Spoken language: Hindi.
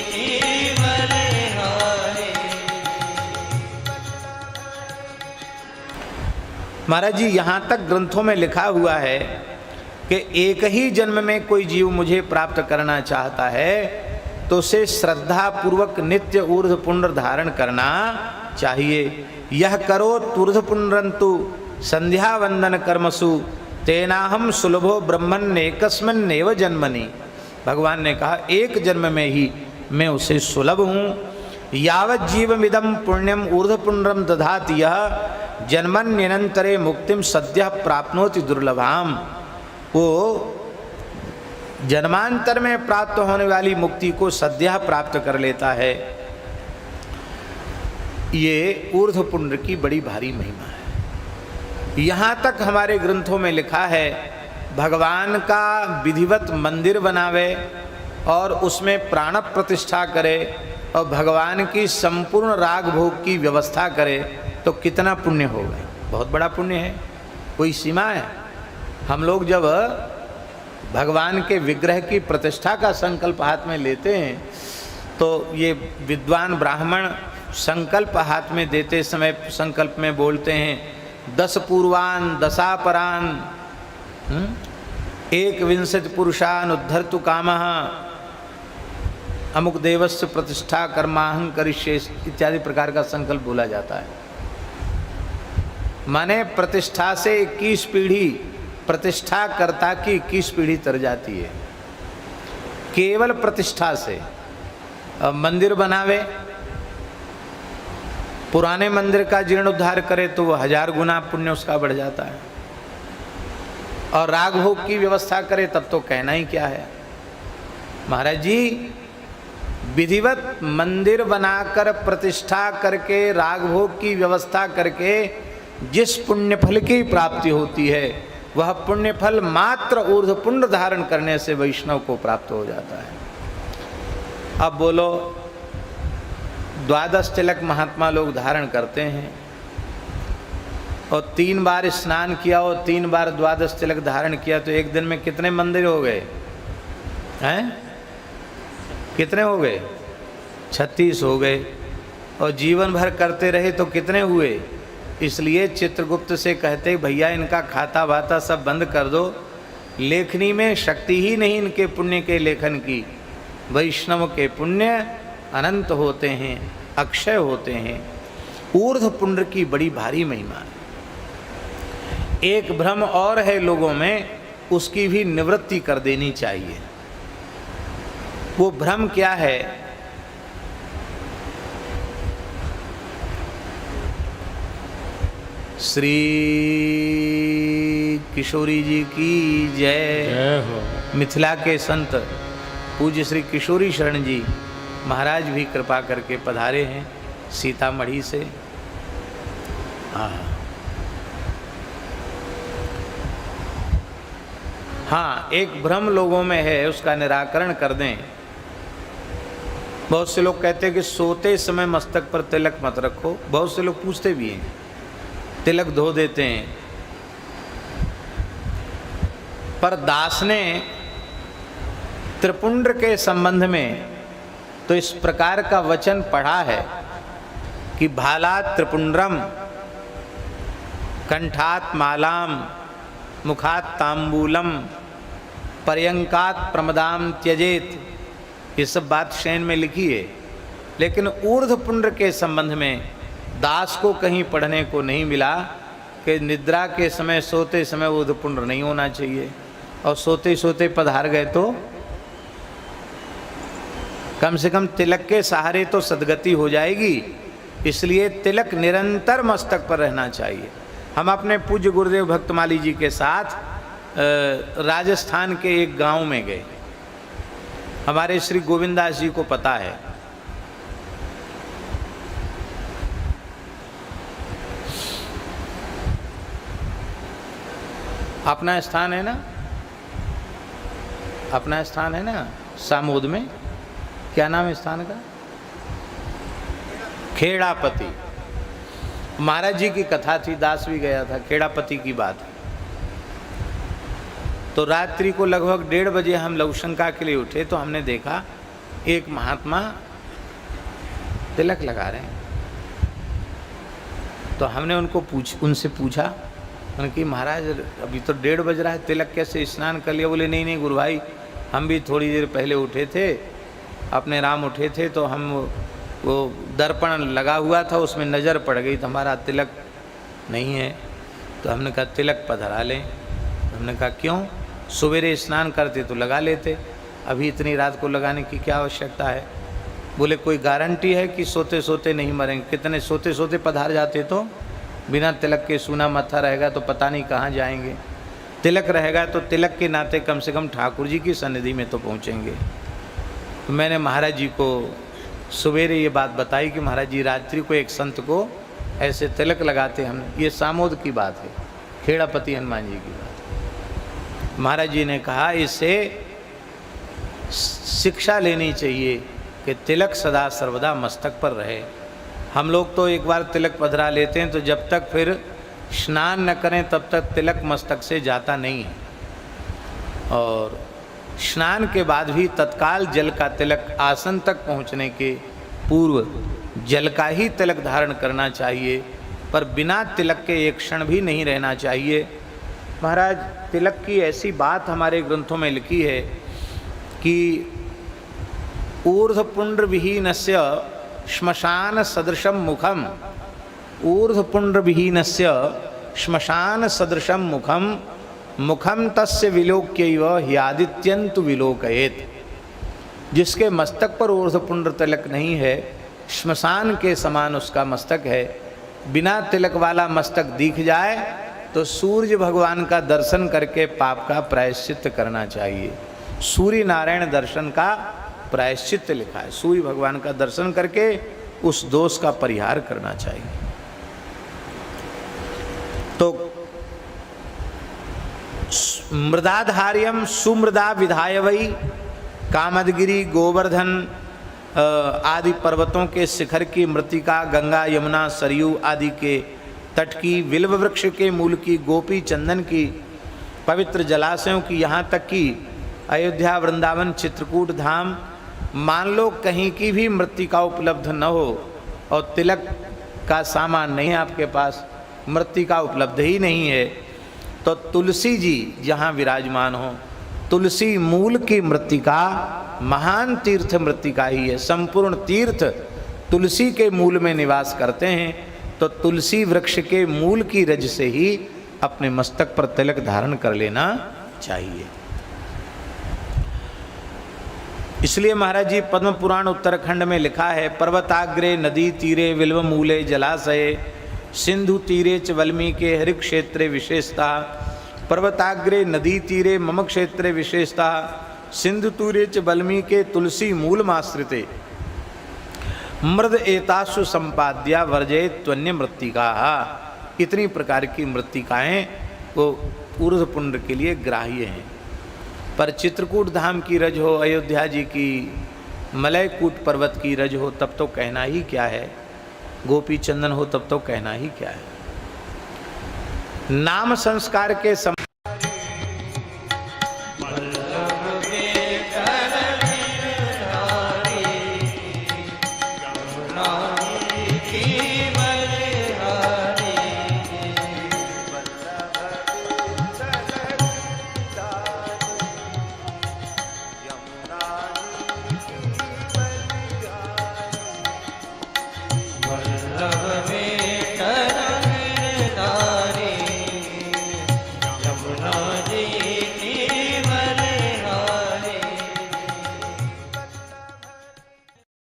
केवल हारे। महाराज जी, यहाँ तक ग्रंथों में लिखा हुआ है कि एक ही जन्म में कोई जीव मुझे प्राप्त करना चाहता है तो उसे श्रद्धा पूर्वक नित्य ऊर्ध्व पुण्य धारण करना चाहिए। यह करो ऊर्ध्व पुण्यंतु संध्या वंदन कर्मसु तेनाहम सुलभो ब्रह्मन् एकस्मिन्नेव जन्मनि। भगवान ने कहा एक जन्म में ही मैं उसे सुलभ हूँ। यावत् जीवमिदं पुण्यम ऊर्ध्व पुण्यम दधाति यह जन्मन्यनंतरे मुक्तिम सद्यः प्राप्नोति दुर्लभाम। वो जन्मांतर में प्राप्त होने वाली मुक्ति को सद्यः प्राप्त कर लेता है। ये ऊर्ध्व पुण्य की बड़ी भारी महिमा है। यहाँ तक हमारे ग्रंथों में लिखा है भगवान का विधिवत मंदिर बनावे और उसमें प्राण प्रतिष्ठा करे और भगवान की संपूर्ण राग भोग की व्यवस्था करे तो कितना पुण्य होगा। बहुत बड़ा पुण्य है, कोई सीमा है। हम लोग जब भगवान के विग्रह की प्रतिष्ठा का संकल्प हाथ में लेते हैं तो ये विद्वान ब्राह्मण संकल्प हाथ में देते समय संकल्प में बोलते हैं 10 पूर्वान दशापरान 21 पुरुषान उद्धर्तु कामः अमुक देवस्य प्रतिष्ठा कर्माहं करिष्ये इत्यादि प्रकार का संकल्प बोला जाता है। माने प्रतिष्ठा से 21 पीढ़ी, प्रतिष्ठा कर्ता की 21 पीढ़ी तर जाती है केवल प्रतिष्ठा से। अब मंदिर बनावे, पुराने मंदिर का जीर्णोद्धार करे तो वो 1000 गुना पुण्य उसका बढ़ जाता है। और राग भोग की व्यवस्था करे तब तो कहना ही क्या है। महाराज जी, विधिवत मंदिर बनाकर प्रतिष्ठा करके राग भोग की व्यवस्था करके जिस पुण्य फल की प्राप्ति होती है वह पुण्य फल मात्र ऊर्ध्व पुण्य धारण करने से वैष्णव को प्राप्त हो जाता है। अब बोलो, 12 तिलक महात्मा लोग धारण करते हैं और 3 बार स्नान किया और 3 बार 12 तिलक धारण किया तो एक दिन में कितने मंदिर हो गए हैं? कितने हो गए? 36 हो गए। और जीवन भर करते रहे तो कितने हुए? इसलिए चित्रगुप्त से कहते भैया इनका खाता वाता सब बंद कर दो, लेखनी में शक्ति ही नहीं इनके पुण्य के लेखन की। वैष्णव के पुण्य अनंत होते हैं, अक्षय होते हैं। ऊर्ध्व पुण्य की बड़ी भारी महिमा है। एक भ्रम और है लोगों में, उसकी भी निवृत्ति कर देनी चाहिए। वो भ्रम क्या है? श्री किशोरी जी की जय हो। मिथिला के संत पूज्य श्री किशोरी शरण जी महाराज भी कृपा करके पधारे हैं सीतामढ़ी से। हाँ, एक भ्रम लोगों में है, उसका निराकरण कर दें। बहुत से लोग कहते हैं कि सोते समय मस्तक पर तिलक मत रखो। बहुत से लोग पूछते भी हैं, तिलक धो देते हैं। पर दास ने त्रिपुंड्र के संबंध में तो इस प्रकार का वचन पढ़ा है कि भालात त्रिपुंड्रम कंठात मालाम मुखात तांबूलम पर्यंकात प्रमदाम त्यजेत। ये सब बात शयन में लिखी है, लेकिन ऊर्ध्व पुण्य के संबंध में दास को कहीं पढ़ने को नहीं मिला कि निद्रा के समय सोते समय ऊर्ध्व पुण्य नहीं होना चाहिए। और सोते सोते पधार गए तो कम से कम तिलक के सहारे तो सदगति हो जाएगी। इसलिए तिलक निरंतर मस्तक पर रहना चाहिए। हम अपने पूज्य गुरुदेव भक्तमाली जी के साथ राजस्थान के एक गांव में गए। हमारे श्री गोविंदास जी को पता है, अपना स्थान है ना, अपना स्थान है ना सामोद में। क्या नाम है स्थान का? खेड़ापति। महाराज जी की कथा थी, दास भी गया था। खेड़ापति की बात है। तो रात्रि को लगभग 1:30 बजे हम लघुशंका के लिए उठे तो हमने देखा एक महात्मा तिलक लगा रहे हैं। तो हमने उनसे पूछा, उनकी महाराज अभी तो 1:30 बज रहा है, तिलक कैसे, स्नान कर लिया? बोले नहीं नहीं गुरु भाई, हम भी थोड़ी देर पहले उठे थे, अपने राम उठे थे, तो हम वो दर्पण लगा हुआ था, उसमें नज़र पड़ गई तो हमारा तिलक नहीं है। तो हमने कहा तिलक पधरा लें। हमने कहा क्यों? सवेरे स्नान करते तो लगा लेते, अभी इतनी रात को लगाने की क्या आवश्यकता है? बोले कोई गारंटी है कि सोते सोते नहीं मरेंगे? कितने सोते सोते पधार जाते तो बिना तिलक के सूना मत्था रहेगा तो पता नहीं कहाँ जाएंगे। तिलक रहेगा तो तिलक के नाते कम से कम ठाकुर जी की सन्निधि में तो पहुँचेंगे। तो मैंने महाराज जी को सवेरे ये बात बताई कि महाराज जी रात्रि को एक संत को ऐसे तिलक लगाते हम, ये सामोद की बात है, खेड़ापति हनुमान जी की बात। महाराज जी ने कहा इससे शिक्षा लेनी चाहिए कि तिलक सदा सर्वदा मस्तक पर रहे। हम लोग तो एक बार तिलक पधरा लेते हैं तो जब तक फिर स्नान न करें तब तक तिलक मस्तक से जाता नहीं है, और स्नान के बाद भी तत्काल जल का तिलक आसन तक पहुंचने के पूर्व जल का ही तिलक धारण करना चाहिए, पर बिना तिलक के एक क्षण भी नहीं रहना चाहिए। महाराज तिलक की ऐसी बात हमारे ग्रंथों में लिखी है कि ऊर्ध्वपुंड्र विहीनस्य श्मशान सदृशम मुखम, ऊर्ध्वपुंड्र विहीनस्य श्मशान सदृशम मुखम, मुखम तस्य विलोक्यैव ह्यादित्यन्तु विलोकयेत्। जिसके मस्तक पर ऊर्ध्वपुंड्र तिलक नहीं है, श्मशान के समान उसका मस्तक है। बिना तिलक वाला मस्तक दिख जाए तो सूर्य भगवान का दर्शन करके पाप का प्रायश्चित करना चाहिए। सूर्य नारायण दर्शन का प्रायश्चित लिखा है, सूर्य भगवान का दर्शन करके उस दोष का परिहार करना चाहिए। तो मृदाधार्यम सुमृदा विधाय वही, कामदगिरी गोवर्धन आदि पर्वतों के शिखर की मृत्तिका, गंगा यमुना सरयू आदि के तट की, बिल्व वृक्ष के मूल की, गोपी चंदन की, पवित्र जलाशयों की, यहाँ तक कि अयोध्या वृंदावन चित्रकूट धाम, मान लो कहीं की भी मृत्तिका उपलब्ध न हो और तिलक का सामान नहीं है आपके पास, मृत्तिका उपलब्ध ही नहीं है, तो तुलसी जी जहाँ विराजमान हो, तुलसी मूल की मृत्तिका महान तीर्थ मृत्तिका ही है। संपूर्ण तीर्थ तुलसी के मूल में निवास करते हैं, तो तुलसी वृक्ष के मूल की रज से ही अपने मस्तक पर तिलक धारण कर लेना चाहिए। इसलिए महाराज जी पद्म पुराण उत्तराखंड में लिखा है, पर्वताग्रे नदी तीरे विल्व मूले जलाशय, सिंधु तीरे च वाल्मीकि हरि क्षेत्रे विशेषता, पर्वताग्रे नदी तीरे मम क्षेत्रे विशेषता, सिंधु तीरे च वाल्मीकि तुलसी मूलमाश्रिते, मृद एतासु संपाद्या वर्जय त्वन्य मृत्तिका। इतनी प्रकार की मृत्तिकाएँ वो ऊर्ध्वपुंड्र के लिए ग्राह्य हैं। पर चित्रकूट धाम की रज हो, अयोध्या जी की मलयकूट पर्वत की रज हो, तब तो कहना ही क्या है, गोपी चंदन हो तब तो कहना ही क्या है। नाम संस्कार के